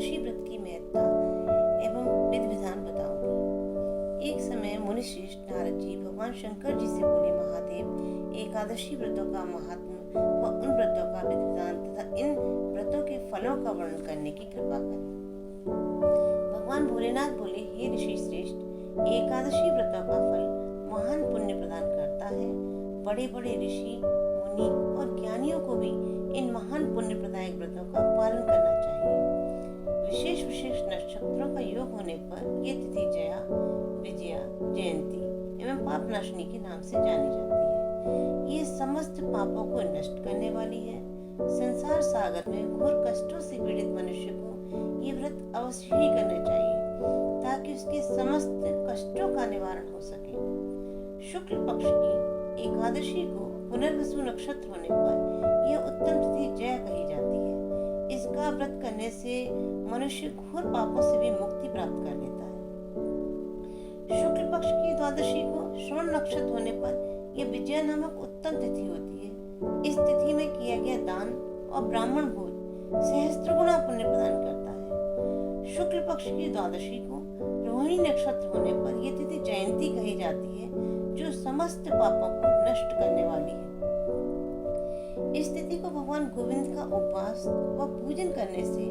एकादशी व्रत की महत्ता एवं विधि विधान बताऊंगी। एक समय मुनिश्रेष्ठ नारद जी भगवान शंकर जी से बोले, महादेव, एकादशी व्रतों का महात्म व उन व्रतों का विधि विधान तथा इन व्रतों के फलों का वर्णन करने की कृपा करें। भगवान भोलेनाथ बोले, हे ऋषि श्रेष्ठ, एकादशी व्रतों का फल महान पुण्य प्रदान करता है। बड़े बड़े ऋषि, मुनि और ज्ञानियों को भी इन महान पुण्य प्रदायक व्रतों का पालन करना चाहिए। विशेष विशेष नक्षत्रों का योग होने पर ये तिथि जया, विजया, जयंती एवं पाप नाशनी के नाम से जानी जाती है। ये समस्त पापों को नष्ट करने वाली है। संसार सागर में घोर कष्टों से पीड़ित मनुष्य को ये व्रत अवश्य ही करना चाहिए ताकि उसके समस्त कष्टों का निवारण हो सके। शुक्ल पक्ष की एकादशी को पुनर्वसु नक्षत्र होने पर यह उत्तम तिथि जया कही जाती है। इसका व्रत करने से मनुष्य घोर पापों से भी मुक्ति प्राप्त कर लेता है। शुक्ल पक्ष की द्वादशी को श्रवण नक्षत्र होने पर यह विजया नामक उत्तम तिथि होती है। इस तिथि में किया गया दान और ब्राह्मण भोज सहस्त्र गुना पुण्य प्रदान करता है। शुक्ल पक्ष की द्वादशी को रोहिणी नक्षत्र होने पर यह तिथि जयंती कही जाती है, जो समस्त पापों को नष्ट करने वाली है। इस तिथि को भगवान गोविंद का उपवास व पूजन करने से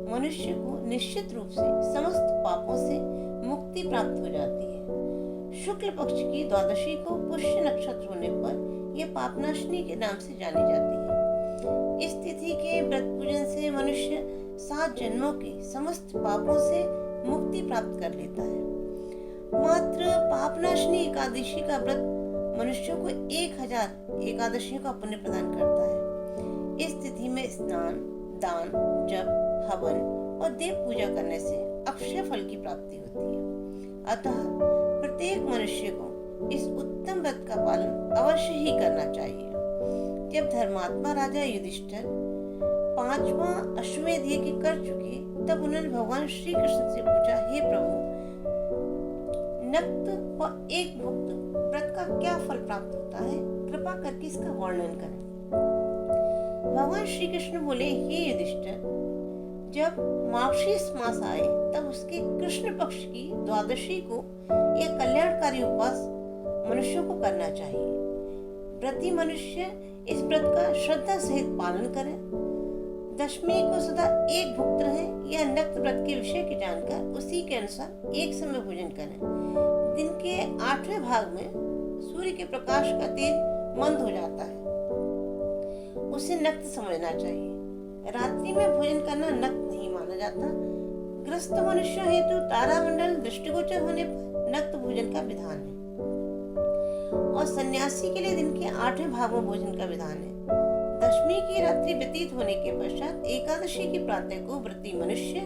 मनुष्य को निश्चित रूप से समस्त पापों से मुक्ति प्राप्त हो जाती है। शुक्ल पक्ष की द्वादशी को पुष्य नक्षत्र होने पर यह पापनाशनी के नाम से जानी जाती है। इस तिथि के व्रत पूजन से मनुष्य 7 जन्मों के समस्त पापों से मुक्ति प्राप्त कर लेता है। मात्र पापनाशनी एकादशी का व्रत मनुष्यों को 1000 एकादशियों का पुण्य प्रदान करता है। इस तिथि में स्नान, दान, जप, हवन और देव पूजा करने से अक्षय फल की प्राप्ति होती है। अतः प्रत्येक मनुष्य को इस उत्तम व्रत का पालन अवश्य ही करना चाहिए। जब धर्मात्मा राजा युधिष्ठिर 5वां अश्वमेध यज्ञ कर चुके, तब उन्होंने भगवान श्री कृष्ण से पूछा, हे प्रभु, नक्त व एक भुक्त व्रत का क्या फल प्राप्त होता है? कृपा करके इसका वर्णन करें। भगवान श्री कृष्ण बोले, हे युधिष्ठिर, जब मार्गशीर्ष मास आए तब उसके कृष्ण पक्ष की द्वादशी को यह कल्याणकारी उपवास मनुष्यों को करना चाहिए। व्रती मनुष्य इस व्रत का श्रद्धा सहित पालन करें। दशमी को सदा एक भुक्त रहे या नक्त व्रत के विषय की जानकर उसी के अनुसार एक समय भोजन करें। दिन के 8वें भाग में सूर्य के प्रकाश का तेज मंद हो जाता है, उसे नक्त समझना चाहिए। रात्रि में भोजन करना नक्त नहीं माना जाता। ग्रस्त मनुष्यों हेतु तारामंडल दृष्टिगोचर होने पर नक्त भोजन का विधान है और सन्यासी के लिए दिन के 8वें भाग में भोजन का विधान है। दशमी की रात्रि व्यतीत होने के पश्चात एकादशी की प्रातः को व्रती मनुष्य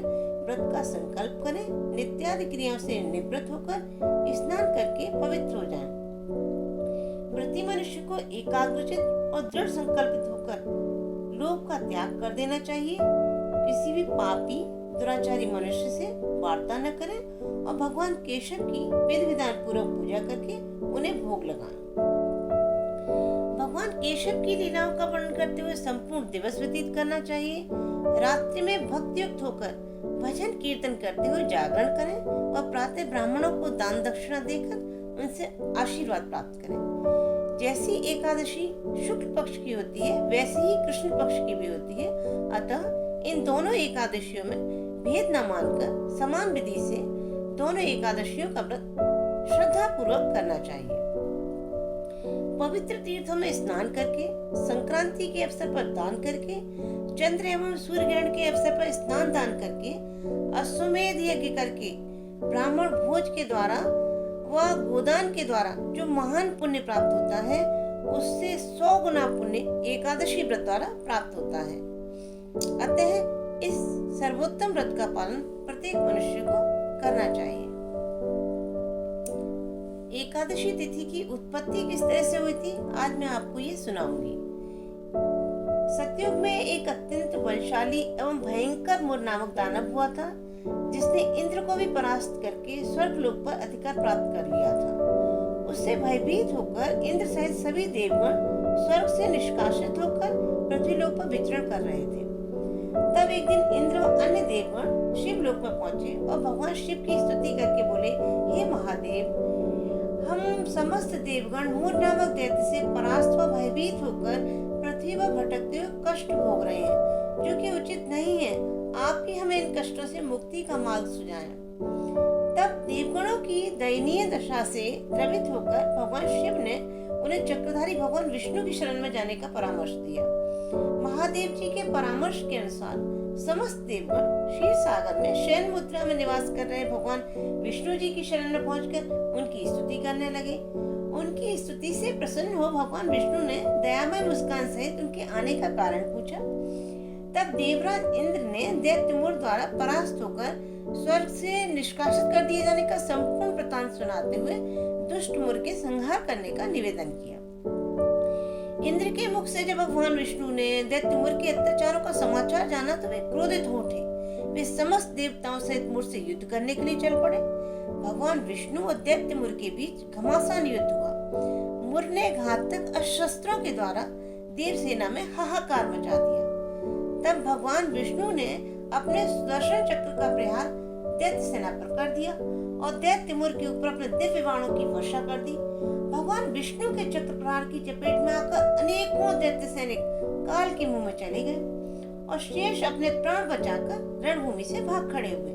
व्रत का संकल्प करें। नित्यादि क्रियाओं से निवृत्त होकर स्नान करके पवित्र हो जाएं। व्रती मनुष्य को एकाग्रचित और दृढ़ संकल्पित होकर लोभ का त्याग कर देना चाहिए। किसी भी पापी दुराचारी मनुष्य से वार्ता न करें और भगवान केशव की विधि विधान पूर्वक पूजा करके उन्हें भोग लगाएं। भगवान केशव की लीलाओं का वर्णन करते हुए संपूर्ण दिवस व्यतीत करना चाहिए। रात्रि में भक्ति युक्त होकर भजन कीर्तन करते हुए जागरण करें और प्रातः ब्राह्मणों को दान दक्षिणा देकर उनसे आशीर्वाद प्राप्त करें। जैसी एकादशी शुक्ल पक्ष की होती है, वैसे ही कृष्ण पक्ष की भी होती है। अतः इन दोनों एकादशियों में भेद न मानकर समान विधि से दोनों एकादशियों का व्रत श्रद्धा पूर्वक करना चाहिए। पवित्र तीर्थों में स्नान करके, संक्रांति के अवसर पर दान करके, चंद्र एवं सूर्य ग्रहण के अवसर पर स्नान दान करके, अश्वमेध यज्ञ करके, ब्राह्मण भोज के द्वारा व गोदान के द्वारा जो महान पुण्य प्राप्त होता है, उससे 100 गुना पुण्य एकादशी व्रत द्वारा प्राप्त होता है। अतः इस सर्वोत्तम व्रत का पालन प्रत्येक मनुष्य को करना चाहिए। एकादशी तिथि की उत्पत्ति किस तरह से हुई थी, आज मैं आपको ये सुनाऊंगी। सतयुग में एक अत्यंत बलशाली एवं भयंकर मुर नामक दानव हुआ था, जिसने इंद्र को भी परास्त करके स्वर्ग लोक पर अधिकार प्राप्त कर लिया था। उससे भयभीत होकर इंद्र सहित सभी देवगण स्वर्ग से निष्कासित होकर पृथ्वी लोक पर विचरण कर रहे थे। तब एक दिन इंद्र और अन्य देवगण शिवलोक में पहुंचे और भगवान शिव की स्तुति करके बोले, हे महादेव, हम समस्त देवगण मूर नामक दैत्य से परास्त व भयभीत होकर पृथ्वी पर भटकते हुए कष्ट भोग रहे हैं, जो कि उचित नहीं है। आप ही हमें इन कष्टों से मुक्ति का मार्ग सुझाएं। तब देवगणों की दयनीय दशा से द्रवित होकर भगवान शिव ने उन्हें चक्रधारी भगवान विष्णु की शरण में जाने का परामर्श दिया। महादेव जी के परामर्श के अनुसार समस्त देवगण क्षीर सागर में शयन मुद्रा में निवास कर रहे भगवान विष्णु जी की शरण में पहुंचकर उनकी स्तुति करने लगे। उनकी स्तुति से प्रसन्न हो भगवान विष्णु ने दयामय मुस्कान सहित उनके आने का कारण पूछा। तब देवराज इंद्र ने दैत्यमुर द्वारा परास्त होकर स्वर्ग से निष्कासित कर दिए जाने का संपूर्ण वृतांत सुनाते हुए दुष्ट मुर के संहार करने का निवेदन किया। इंद्र के मुख से जब भगवान विष्णु ने दैत्यमुर के अत्याचारों का समाचार जाना तो वे क्रोधित हो उठे। वे समस्त देवताओं सहित मुर से युद्ध करने के लिए चल पड़े। भगवान विष्णु और दैत्यमुर के बीच घमासान युद्ध हुआ। मुर ने घातक अस्त्रों के द्वारा देव सेना में हाहाकार मचा दिया। तब भगवान विष्णु ने अपने सुदर्शन चक्र का प्रहार दैत्य सेना पर कर दिया और दैत्यमुर के ऊपर अपने दिव्य बाणों की वर्षा कर दी। भगवान विष्णु के चक्र प्रहार की चपेट में आकर अनेकों दैत्य सैनिक काल के मुंह में चले गए और शेष अपने प्राण बचाकर रणभूमि से भाग खड़े हुए।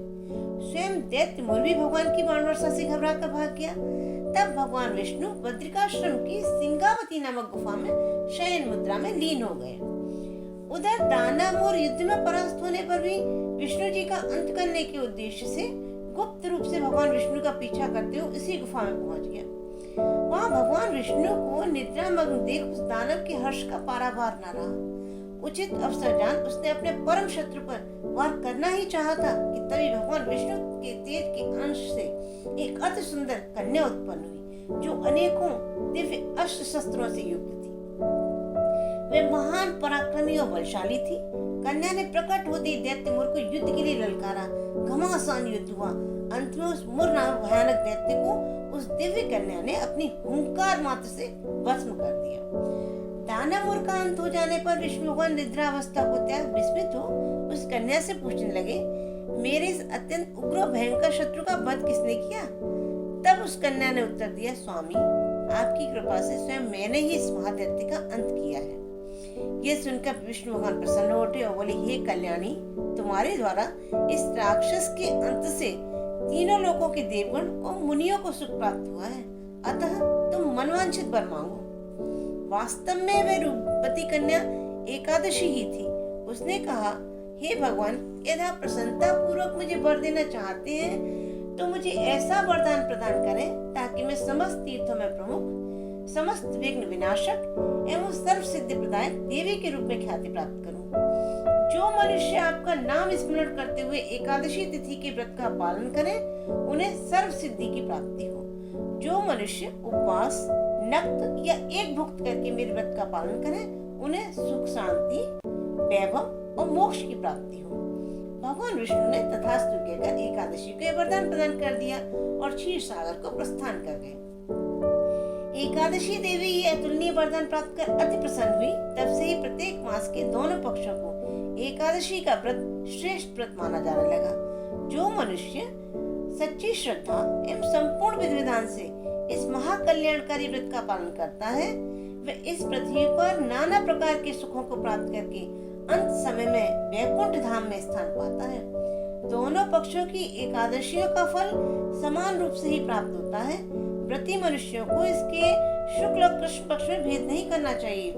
स्वयं दैत्यमुर भी भगवान की बाण वर्षा से घबराकर भाग गया। तब भगवान विष्णु बद्रिकाश्रम की सिंगावती नामक गुफा में शयन मुद्रा में लीन हो गए। उधर दानव युद्ध में परास्त होने पर भी विष्णु जी का अंत करने के उद्देश्य से गुप्त रूप से भगवान विष्णु का पीछा करते हुए इसी गुफा में पहुंच गया। वहां भगवान विष्णु को निद्रा मग्न देख उस दानव के हर्ष का पारावार न रहा। उचित अवसर जान उसने अपने परम शत्रु पर वार करना ही चाहा था कि तभी भगवान विष्णु के तेज के अंश से एक अति सुंदर कन्या उत्पन्न हुई, जो अनेकों दिव्य अस्त्र शस्त्रों से युक्त थी। वे महान पराक्रमी और बलशाली थी। कन्या ने प्रकट होते दैत्यमुर को युद्ध के लिए ललकारा। घमासान युद्ध हुआ। अंत में उस मुर नामक भयानक दैत्य को उस दिव्य कन्या ने अपनी हुंकार मात्र से भस्म कर दिया। दानवमुर का अंत हो जाने पर विष्णु भगवान निद्रावस्था को त्याग विस्मित हो उस कन्या से पूछने लगे, मेरे इस अत्यंत उग्र भयंकर शत्रु का वध किसने किया? तब उस कन्या ने उत्तर दिया, स्वामी, आपकी कृपा से स्वयं मैंने ही इस महादैत्य का अंत किया है। यह सुनकर विष्णु भगवान प्रसन्न हो उठे और बोले, हे कल्याणी, तुम्हारे द्वारा इस राक्षस के अंत से तीनों लोकों के देवगण और मुनियों को सुख प्राप्त हुआ है। अतः तुम मनवांछित वर मांगो। वास्तव में वह रूपवती कन्या एकादशी ही थी। उसने कहा, हे भगवान, यदि आप प्रसन्नता पूर्वक मुझे वर देना चाहते हैं तो मुझे ऐसा वरदान प्रदान करें ताकि मैं समस्त तीर्थों में प्रमुख, समस्त विघ्न विनाशक एवं सर्व सिद्धि प्रदायक देवी के रूप में ख्याति प्राप्त करूं। जो मनुष्य आपका नाम स्मरण करते हुए एकादशी तिथि के व्रत का पालन करें, उन्हें सर्व सिद्धि की प्राप्ति हो। जो मनुष्य उपवास, नक्त या एक भुक्त करके मेरे व्रत का पालन करें, उन्हें सुख, शांति, वैभव और मोक्ष की प्राप्ति हो। भगवान विष्णु ने तथास्तु कहकर एकादशी को वरदान प्रदान कर दिया और क्षीर सागर को प्रस्थान कर गए। एकादशी देवी ये अतुलनीय वरदान प्राप्त कर अति प्रसन्न हुई। तब से ही प्रत्येक मास के दोनों पक्षों को एकादशी का व्रत श्रेष्ठ व्रत माना जाने लगा। जो मनुष्य सच्ची श्रद्धा एवं संपूर्ण विधि विधान से इस महाकल्याणकारी व्रत का पालन करता है, वह इस पृथ्वी पर नाना प्रकार के सुखों को प्राप्त करके अंत समय में वैकुंठ धाम में स्थान पाता है। दोनों पक्षों की एकादशियों का फल समान रूप से ही प्राप्त होता है। व्रती मनुष्यों को इसके शुक्ल और कृष्ण पक्ष में भेद नहीं करना चाहिए।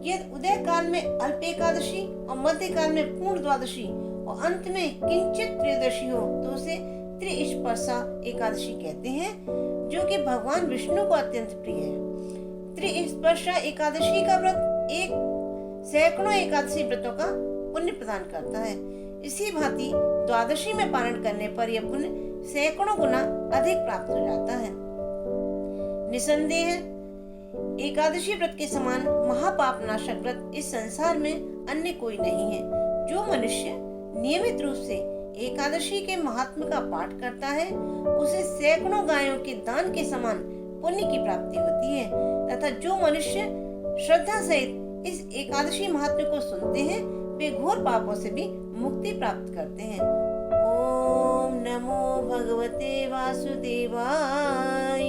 यदि उदय काल में अल्प एकादशी और मध्य काल में पूर्ण द्वादशी और अंत में किंचित त्रयोदशी हो तो उसे त्रिस्पर्शा एकादशी कहते हैं, जो कि भगवान विष्णु को अत्यंत प्रिय है। त्रिस्पर्शा एकादशी का व्रत एक सैकड़ों एकादशी व्रतों का पुण्य प्रदान करता है। इसी भांति द्वादशी में पारण करने पर यह पुण्य सैकड़ों गुना अधिक प्राप्त हो जाता है। निसंदेह एकादशी व्रत के समान महापाप नाशक व्रत इस संसार में अन्य कोई नहीं है। जो मनुष्य नियमित रूप से एकादशी के महात्म्य का पाठ करता है, उसे सैकड़ों गायों के दान के समान पुण्य की प्राप्ति होती है। तथा जो मनुष्य श्रद्धा सहित इस एकादशी महात्म्य को सुनते हैं, वे घोर पापों से भी मुक्ति प्राप्त करते हैं। नमो भगवते वासुदेवाय।